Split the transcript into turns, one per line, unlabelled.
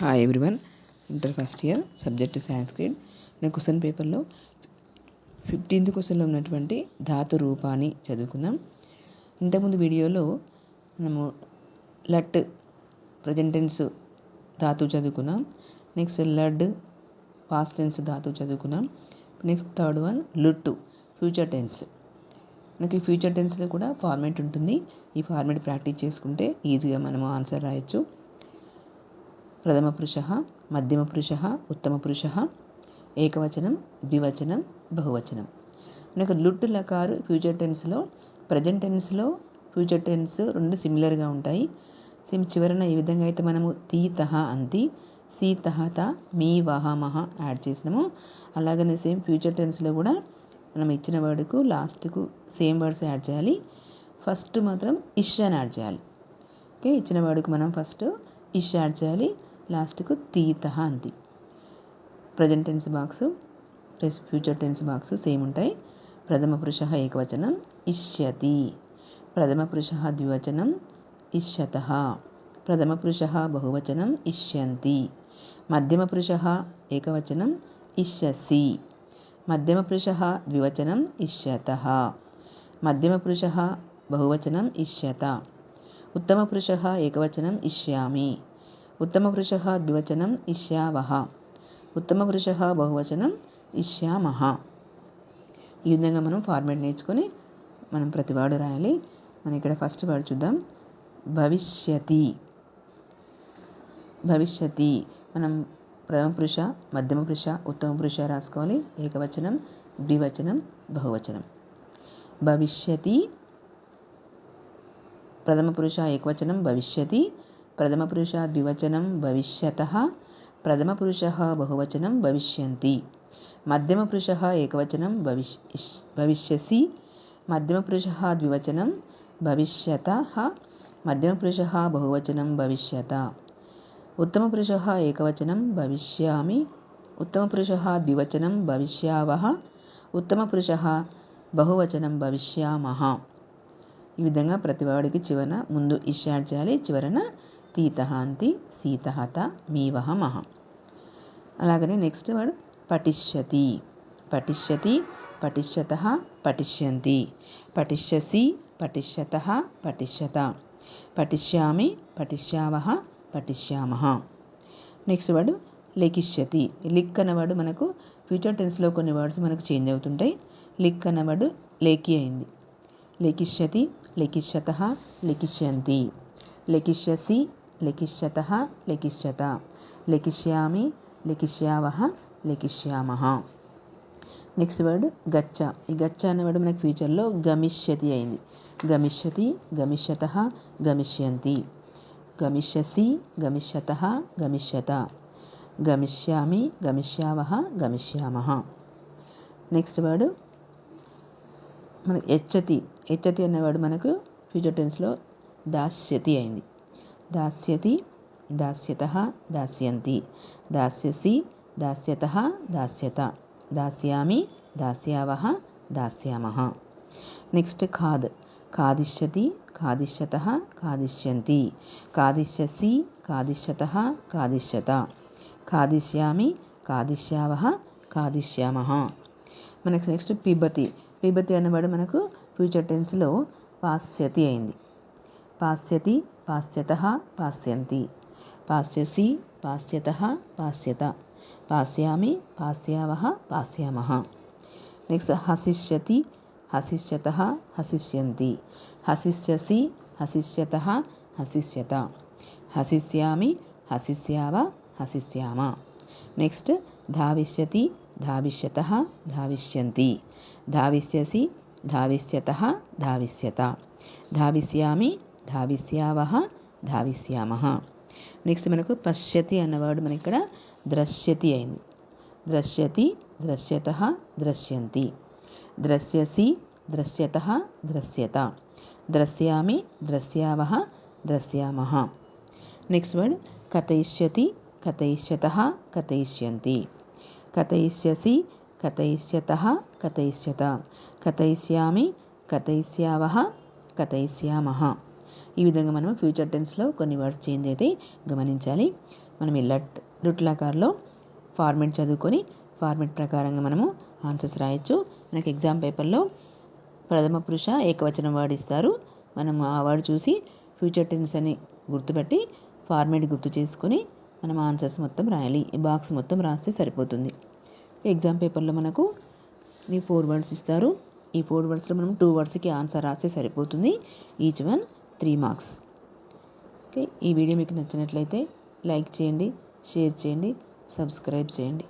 Hi everyone, inter first year subject Sanskrit. నేను question పేపర్లో 15th క్వశ్చన్లో ఉన్నటువంటి ధాతు రూపాన్ని చదువుకుందాం. ఇంతకుముందు వీడియోలో మనము లట్ ప్రజెంట్ టెన్స్ ధాతువు చదువుకున్నాం. నెక్స్ట్ లడ్ పాస్ట్ టెన్స్ ధాతువు చదువుకున్నాం. నెక్స్ట్ థర్డ్ వన్ లుట్టు ఫ్యూచర్ టెన్స్. మనకి ఫ్యూచర్ టెన్స్లో కూడా ఫార్మేట్ ఉంటుంది. ఈ ఫార్మేట్ ప్రాక్టీస్ చేసుకుంటే ఈజీగా మనము ఆన్సర్ రాయొచ్చు. ప్రథమ పురుషః, మధ్యమ పురుషః, ఉత్తమ పురుషః, ఏకవచనం, ద్వివచనం, బహువచనం. మనకు లుట్ లకారు ఫ్యూచర్ టెన్స్లో ప్రజెంట్ టెన్స్లో ఫ్యూచర్ టెన్స్ రెండు సిమిలర్గా ఉంటాయి. చివరన ఏ విధంగా అయితే మనము తీ తహ అంతి, సీ తహత, మీ వహ మహ యాడ్ చేసినాము, అలాగనే సేమ్ ఫ్యూచర్ టెన్స్లో కూడా మనం ఇచ్చిన వర్డ్కు లాస్ట్కు సేమ్ వర్డ్స్ యాడ్ చేయాలి. ఫస్ట్ మాత్రం ఇష్ అని యాడ్ చేయాలి. ఓకే, ఇచ్చిన వర్డ్కు మనం ఫస్ట్ ఇష్ యాడ్ చేయాలి, లాస్ట్కు తీతహ అంతి. Present tense box plus future tense box same ఉంటాయి. ప్రథమ పురుషః ఏకవచనం ఇష్యతి, ప్రథమ పురుషః ద్వివచనం ఇష్యతః, ప్రథమ పురుషః బహువచనం ఇష్యంతి, మధ్యమ పురుషః ఏకవచనం ఇష్యసి, మధ్యమ పురుషః ద్వివచనం ఇష్యతః, మధ్యమ పురుషః బహువచనం ఇష్యత, ఉత్తమ పురుషః ఏకవచనం ఇష్యామి, ఉత్తమ పురుషః ద్వివచనం ఇష్యావహ, ఉత్తమ పురుషః బహువచనం ఇష్యామహ. ఈ విధంగా మనం ఫార్మేట్ నేర్చుకొని మనం ప్రతి వర్డ్ రాయాలి. మనం ఇక్కడ ఫస్ట్ వర్డ్ చూద్దాం. భవిష్యతి. భవిష్యతి మనం ప్రథమ పురుష, మధ్యమ పురుష, ఉత్తమ పురుష రాసుకోవాలి. ఏకవచనం, ద్వివచనం, బహువచనం. భవిష్యతి ప్రథమ పురుష ఏకవచనం భవిష్యతి, ప్రథమ పురుష ద్వివచనం భవిష్యతః, ప్రథమ పురుషః బహువచనం భవిష్యంతి, మధ్యమ పురుషః ఏకవచనం భవిష్యసి, మధ్యమ పురుషః ద్వివచనం భవిష్యతః, మధ్యమ పురుషః బహువచనం భవిష్యత, ఉత్తమ పురుషః ఏకవచనం భవిష్యామి, ఉత్తమ పురుషః ద్వివచనం భవిష్యావహ, ఉత్తమ పురుషః బహువచనం భవిష్యామహ. ఈ విధంగా ప్రతి వాడికి చివరన ముందు ఇష్ యాడ్ చేయాలి, చివరన తీతహ అంతి, సీతహత, మీవహ మహ. అలాగనే నెక్స్ట్ వర్డ్ పఠిష్యతి. పఠిష్యతి, పఠిష్యతః, పఠిష్యంతి, పఠిష్యసి, పఠిష్యతః, పఠిష్యత, పఠిష్యామి, పఠిష్యావహ, పఠిష్యామః. నెక్స్ట్ వర్డ్ లిఖిష్యతి. లిక్ అన్న వర్డ్ మనకు ఫ్యూచర్ టెన్స్లో కొన్ని వర్డ్స్ మనకు చేంజ్ అవుతుంటాయి. లిక్ అన్న వర్డ్ లేఖి అయింది. లిఖిష్యతి, లిఖిష్యతః, లిఖిష్యంతి, లిఖిష్యసి, లిఖిష్యతః, లిఖిష్యత, లిఖిష్యామి, లిఖిష్యావహ, లిఖిష్యామః. నెక్స్ట్ వర్డ్ గచ్చ. ఈ గచ్చ అనే వర్డ్ మనకు ఫ్యూచర్లో గమిష్యతి అయింది. గమిష్యతి, గమిష్యతః, గమిష్యంతి, గమిష్యసి, గమిష్యతః, గమిష్యత, గమిష్యామి, గమిష్యావహ, గమిష్యామః. నెక్స్ట్ వర్డ్ మనకి హెచ్చతి. హెచ్చతి అనే వర్డ్ మనకు ఫ్యూచర్ టెన్స్లో దాస్యతి అయింది. దాస్యతి, దాస్యతః, దాస్యంతి, దాస్యసి, దాస్యతః, దాస్యత, దాస్యామి, దాస్యావహ, దాస్యామః. నెక్స్ట్ ఖాద్. ఖాదిష్యతి, ఖాదిష్యతః, ఖాదిష్యంతి, ఖాదిష్యసి, ఖాదిష్యతః, ఖాదిష్యత, ఖాదిష్యామి, ఖాదిష్యావహ, ఖాదిష్యామః. మనకు నెక్స్ట్ పిబతి. పిబతి అన్నవాడు మనకు ఫ్యూచర్ టెన్స్లో పాస్యతి అయింది. పాస్యతి, పాస్యతః, పాస్యంతి, పాస్యసి, పాస్యతః, పాస్యత, పాస్యామి, పాస్యావహ, పాస్యామః. నెక్స్ట్ హసిష్యతి, హసిష్యతః, హసిష్యంతి, హసిష్యసి, హసిష్యతః, హసిష్యత, హసిష్యామి, హసిష్యావ, హసిష్యామ. నెక్స్ట్ ధావిష్యతి, ధావిష్యతః, ధావిష్యంతి, ధావిష్యసి, ధావిష్యతః, ధావిష్యత, ధావిష్యామి, ధావిష్యావహ, ధావిష్యామః. నెక్స్ట్ మనకు పశ్యతి అన్న వర్డ్ మనకి ఇక్కడ ద్రశ్యతి అయింది. ద్రశ్యతి, ద్రశ్యతః, ద్రశ్యంతి, ద్రశ్యసి, ద్రశ్యతః, ద్రశ్యత, ద్రశ్యామి, ద్రశ్యావహ, ద్రశ్యామః. నెక్స్ట్ వర్డ్ కథయిష్యతి, కథయిష్యతః, కథయిష్యంతి, కథయిష్యసి, కథయిష్యతః, కథయిష్యత, కథయిష్యామి, కథయిష్యావహ, కథయిష్యామః. ఈ విధంగా మనం ఫ్యూచర్ టెన్స్లో కొన్ని వర్డ్స్ చేంజ్ అయితే గమనించాలి. మనం ఇలా రుట్లాకారంలో ఫార్మేట్ చదువుకొని ఫార్మేట్ ప్రకారంగా మనము ఆన్సర్స్ రాయొచ్చు. మనకి ఎగ్జామ్ పేపర్లో ప్రథమ పురుష ఏకవచనం వర్డ్ ఇస్తారు. మనం ఆ వర్డ్ చూసి ఫ్యూచర్ టెన్స్ అని గుర్తుపెట్టి ఫార్మేట్ గుర్తు చేసుకొని మనం ఆన్సర్స్ మొత్తం రాయాలి. ఈ బాక్స్ మొత్తం రాస్తే సరిపోతుంది. ఎగ్జామ్ పేపర్లో మనకు ఈ 4 వర్డ్స్ ఇస్తారు. ఈ 4 వర్డ్స్లో మనం 2 వర్డ్స్కి ఆన్సర్ రాస్తే సరిపోతుంది. Each one 3 marks. ఓకే, ఈ వీడియో మీకు నచ్చినట్లయితే లైక్ చేయండి, షేర్ చేయండి, సబ్స్క్రైబ్ చేయండి.